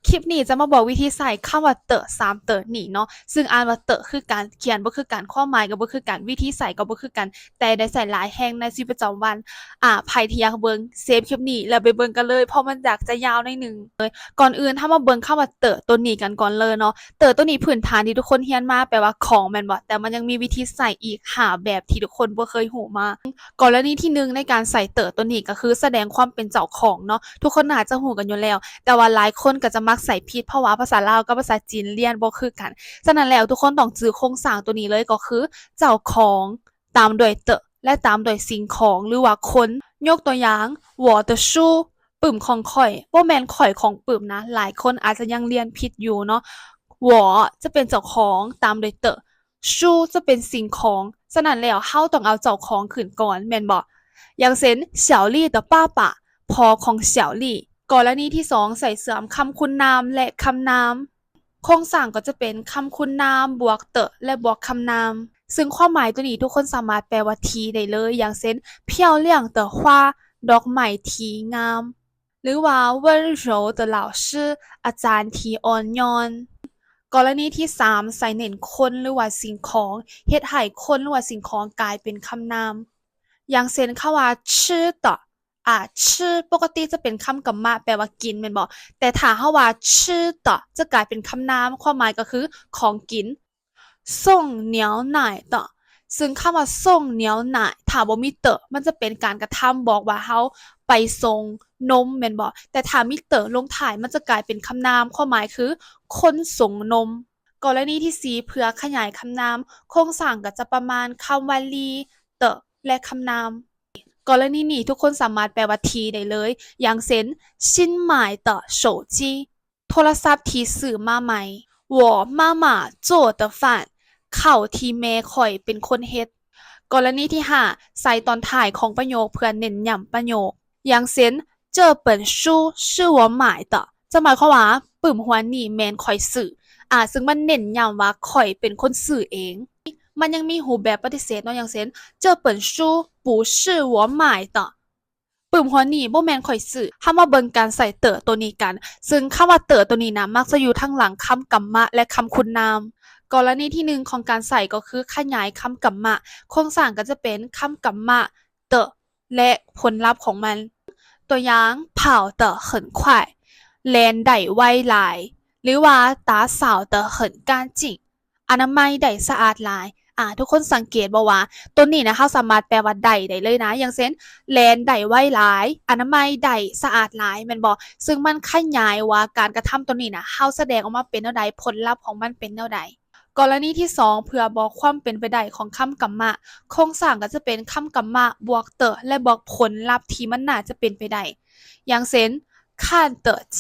คลิปนี้จะมาบอกวิธีใส่คำว่าเตอะ3เตอะนี่เนาะซึ่งอ่านว่าเตอะคือการเขียนบ่คือกันความหมายก็บ่คือกันวิธีใส่ก็บ่คือกันแต่ได้ใส่หลายแห่งในชีวิตประจำวันไผที่อยากเบิ่งเซฟคลิปนี้แล้วไปเบิ่งกันเลยเพราะมันอยากจะยาวหน่อยหนึ่งก่อนอื่นถ้ามาเบิ่งคำว่าเตอะตัวนี้กันก่อนเลยเนาะเตอะตัวนี้พื้นฐานที่ทุกคนเรียนมาแปลว่าของแม่นบ่แต่มันยังมีวิธีใส่อีก5แบบที่ทุกคนบ่เคยรู้มากรณีที่1ในการใส่เตอะตัวนี้ก็คือแสดงความเป็นเจ้าของเนาะทุกคนน่าจะรู้กันอยู่แล้ว แต่ว่าหลายคนก็จะมักใส่ผิดเพราะว่าภาษาลาวกับภาษาจีนเรียนบ่คือกันฉะนั้นแล้วทุกคนต้องจื้อโครงสร้างตัวนี้เลยก็คือเจ้าของตามด้วยเตอะและตามด้วยสิ่งของหรือว่าคนยกตัวอย่าง我的书ปึ่มของข่อยบ่แม่นข่อยของปึ่มนะหลายคนอาจจะยังเรียนผิดอยู่เนาะ我จะเป็นเจ้าของตามด้วยเตอะ书จะเป็นสิ่งของฉะนั้นแล้วเฮาต้องเอาเจ้าของขึ้นก่อนแม่นบ่อย่างเช่น小丽的爸爸พ่อของ小丽 กรณีที่2ใส่เสริมคำคุณนามและคำนามโครงสร้างก็จะเป็นคำคุณนามบวกเตอะและบวกคำนามซึ่งความหมายตัวนี้ทุกคนสามารถแปลว่าทีได้เลยอย่างเช่นเพียวเลี่ยง的花ดอกไม้ทีงามหรือว่า温柔的老师อาจารย์ทีอ่อนโยนกรณีที่3ใส่เน้นคนหรือว่าสิ่งของเฮ็ดให้คนหรือว่าสิ่งของกลายเป็นคำนามอย่างเช่นคำว่า吃的ชื่อปกติจะเป็นคำกำมะแปลว่ากินแม่นบ่แต่ถ้าเฮาว่าชื่อต่อจะกลายเป็นคำนามความหมายก็คือของกินส่งเหนียวหน่ายต่อซึ่งคำว่าส่งเหนียวหน่ายถ้าบ่มีเตอะมันจะเป็นการกระทำบอกว่าเฮาไปส่งนมแม่นบ่แต่ถ้ามีเตอะลงท้ายมันจะกลายเป็นคำนามความหมายคือคนส่งนมกรณีที่4เพื่อขยายคำนามโครงสร้างก็จะประมาณคำว่าลีเตอะและคำนาม กรณีนี้ทุกคนสามารถแปลว่าทีได้เลย อย่างเช่น新买的手机โทรศัพท์ที่ซื้อมาใหม่我妈妈做的饭ข้าวที่แม่ข้อยเป็นคนเฮ็ดกรณีที่5ใส่ตอนท้ายของประโยคเพื่อเน้นย้ำประโยคอย่างเช่น这本书是我买的จะหมายความว่าปึ้มหัวนี่แมนข่อยซื้อซึ่งมันเน้นย้ำว่าข่อยเป็นคนซื้อเอง มันยังมีรูปแบบปฏิเสธเนาะอย่างเช่น这本书不是我买的ปึ้มหัวนี่บ่แม่นข่อยซื้อเฮามาเบิ่งการใส่เต๋อตัวนี้กันซึ่งคำว่าเต๋อตัวนี้นะมักจะอยู่ทั้งหลังคำกรรมะและคำคุณนามกรณีที่1ของการใส่ก็คือขยายคำกรรมะโครงสร้างก็จะเป็นคำกรรมะเต๋อและผลลัพธ์ของมันตัวอย่าง跑得很快แล่นได้ไวหลายหรือว่า打扫得很干净อนามัยได้สะอาดหลายทุกคนสังเกตบ่ว่าตัวนี้นะเราสามารถแปลว่าได้เลยนะอย่างเช่นแลนได้ไวหลายอนามัยได้สะอาดหลายแม่นบ่ซึ่งมันขยายว่าการกระทำตัวนี้นะเราแสดงออกมาเป็นแนวใดผลลัพธ์ของมันเป็นแนวใดกรณีที่2เพื่อบอกความเป็นไปได้ของคำกรรมะโครงสร้างก็จะเป็นคำกรรมะบวกเตอและบอกผลลัพธ์ที่มันน่าจะเป็นไปได้อย่างเช่น看得见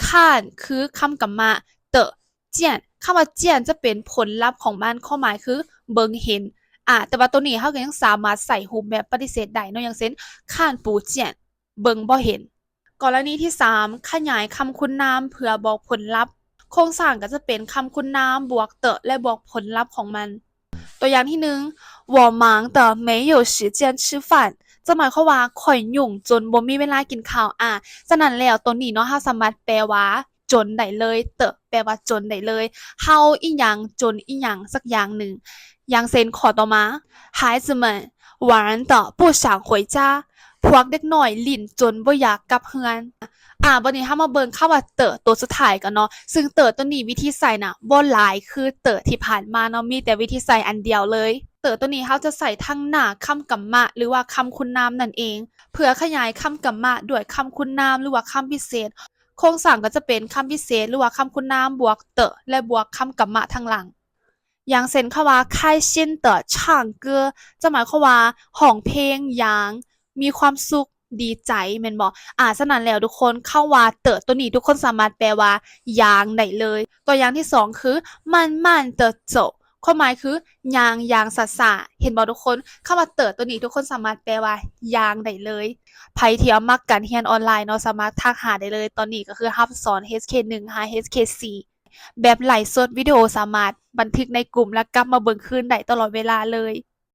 ข้านคือคำกรรมะเตอเจียนคำว่าเจียนจะเป็นผลลัพธ์ของมันความหมายคือเบิ่งเห็นแต่ว่าตัวนี้เราก็ยังสามารถใส่รูปแบบปฏิเสธได้เนาะอย่างเช่นข้านปูเจียนเบิ่งบ่เห็นกรณีที่3ขยายคำคุณนามเพื่อบอกผลลัพธ์โครงสร้างก็จะเป็นคำคุณนามบวกเตอะและบอกผลลัพธ์ของมันตัวอย่างที่1我忙得没有时间吃饭จะหมายความว่าข่อยยุ่งจนบ่มีเวลากินข้าวฉะนั้นแล้วตัวนี้เนาะเราสามารถแปลว่าจนได้เลยเตอะแปลว่าจนได้เลยเฮาอีหยังจนอีหยังสักอย่างหนึ่งอย่างเช่นข้อต่อมา孩子们玩得不想回家พวกเด็กน้อยลิ้นจนบ่อยากกลับเฮือนบัดนี้เฮามาเบิ่งคำว่าเตอะตัวสุดท้ายกันเนาะซึ่งเตอะตัวนี้วิธีใส่น่ะบ่หลายคือเตอะที่ผ่านมาเนาะมีแต่วิธีใส่อันเดียวเลยเตอะตัวนี้เราจะใส่ทั้งหน้าคำกรรมะหรือว่าคำคุณนามนั่นเองเพื่อขยายคำกรรมะด้วยคำคุณนามหรือว่าคำพิเศษโครงสร้างก็จะเป็นคำพิเศษหรือว่าคำคุณนามบวกเตอะและบวกคำกรรมะทางหลังอย่างเช่นคำว่า开心的唱歌จะหมายความว่าห้องเพลงอย่างมีความสุขดีใจแม่นบ่ฉะนั้นแล้วทุกคนคำว่าเตอะตัวนี้ทุกคนสามารถแปลว่าอย่างได้เลยตัวอย่างที่2คือ慢慢的走ความหมายคือย่างสะๆเห็นบ่ทุกคนคำว่าเตอะตัวนี้ทุกคนสามารถแปลว่าอย่างได้เลยไผที่มักการเรียนออนไลน์เนาะสามารถทักหาได้เลยตอนนี้ก็คือรับสอน HK1 หา HK4 แบบไลฟ์สดวิดีโอสามารถบันทึกในกลุ่มและกลับมาเบิ่งคืนได้ตลอดเวลาเลย